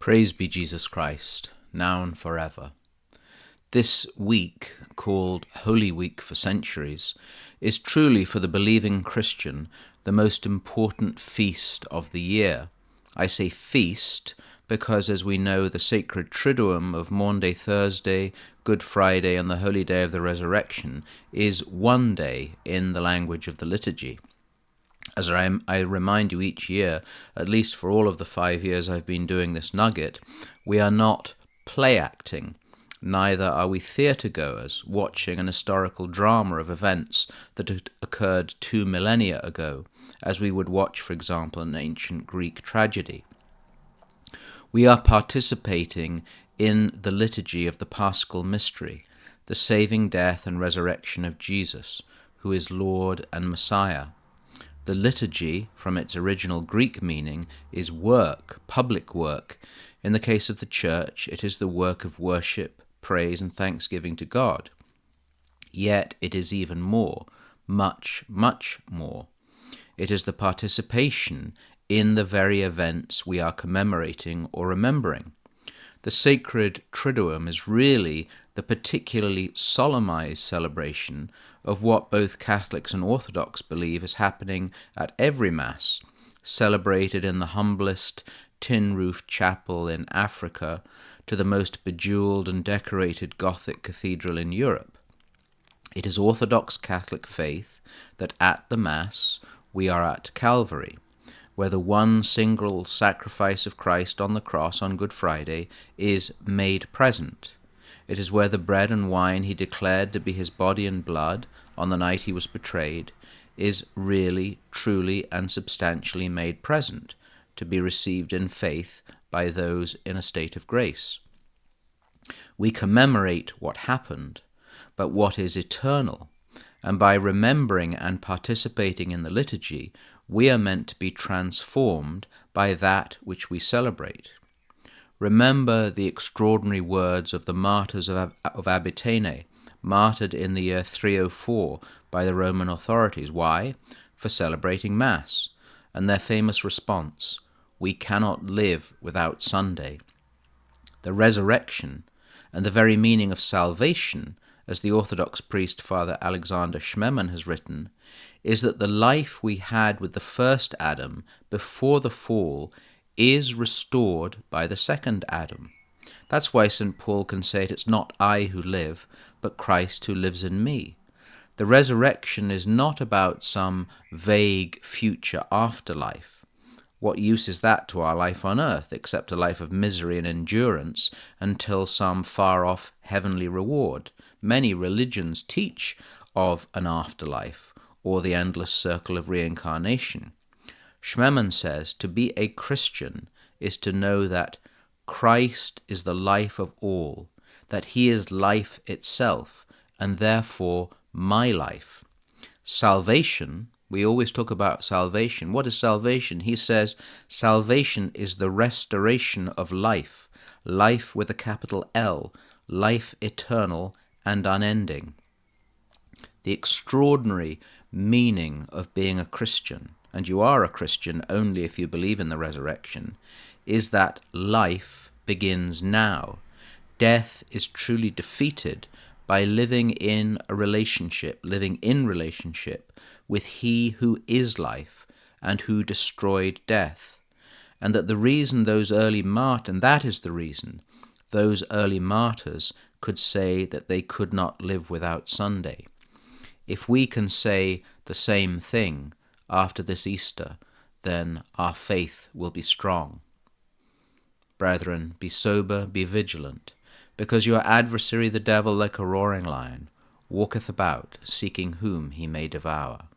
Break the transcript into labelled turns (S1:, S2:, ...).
S1: Praise be Jesus Christ, now and forever. This week, called Holy Week for centuries, is truly for the believing Christian the most important feast of the year. I say feast because, as we know, the Sacred Triduum of Maundy Thursday, Good Friday, and the Holy Day of the Resurrection is one day in the language of the liturgy. As I remind you each year, at least for all of the 5 years I've been doing this Nugget, we are not play acting. Neither are we theatre goers watching an historical drama of events that had occurred 2 millennia ago, as we would watch, for example, an ancient Greek tragedy. We are participating in the liturgy of the Paschal mystery, the saving death and resurrection of Jesus, who is Lord and Messiah. The liturgy, from its original Greek meaning, is work, public work. In the case of the Church, it is the work of worship, praise, and thanksgiving to God. Yet it is even more, much, much more. It is the participation in the very events we are commemorating or remembering. The Sacred Triduum is really the particularly solemnized celebration of what both Catholics and Orthodox believe is happening at every Mass, celebrated in the humblest tin-roofed chapel in Africa to the most bejeweled and decorated Gothic cathedral in Europe. It is Orthodox Catholic faith that at the Mass we are at Calvary, where the one single sacrifice of Christ on the cross on Good Friday is made present. It is where the bread and wine he declared to be his body and blood on the night he was betrayed is really, truly, and substantially made present, to be received in faith by those in a state of grace. We commemorate what happened, but what is eternal, and by remembering and participating in the liturgy, we are meant to be transformed by that which we celebrate. Remember the extraordinary words of the martyrs of Abitane, martyred in the year 304 by the Roman authorities. Why? For celebrating Mass, and their famous response, "We cannot live without Sunday." The resurrection, and the very meaning of salvation, as the Orthodox priest Father Alexander Schmemann has written, is that the life we had with the first Adam before the fall is restored by the second Adam. That's why St. Paul can say it's not I who live, but Christ who lives in me. The resurrection is not about some vague future afterlife. What use is that to our life on earth, except a life of misery and endurance until some far-off heavenly reward? Many religions teach of an afterlife, or the endless circle of reincarnation. Schmemann says to be a Christian is to know that Christ is the life of all, that he is life itself, and therefore my life. Salvation, we always talk about salvation. What is salvation? He says salvation is the restoration of life, life with a capital L, life eternal and unending. The extraordinary meaning of being a Christian, and you are a Christian only if you believe in the resurrection, is that life begins now. Death is truly defeated by living in relationship with he who is life and who destroyed death. And that the reason those early martyrs could say that they could not live without Sunday. If we can say the same thing after this Easter, then our faith will be strong. Brethren, be sober, be vigilant, because your adversary the devil, like a roaring lion, walketh about, seeking whom he may devour.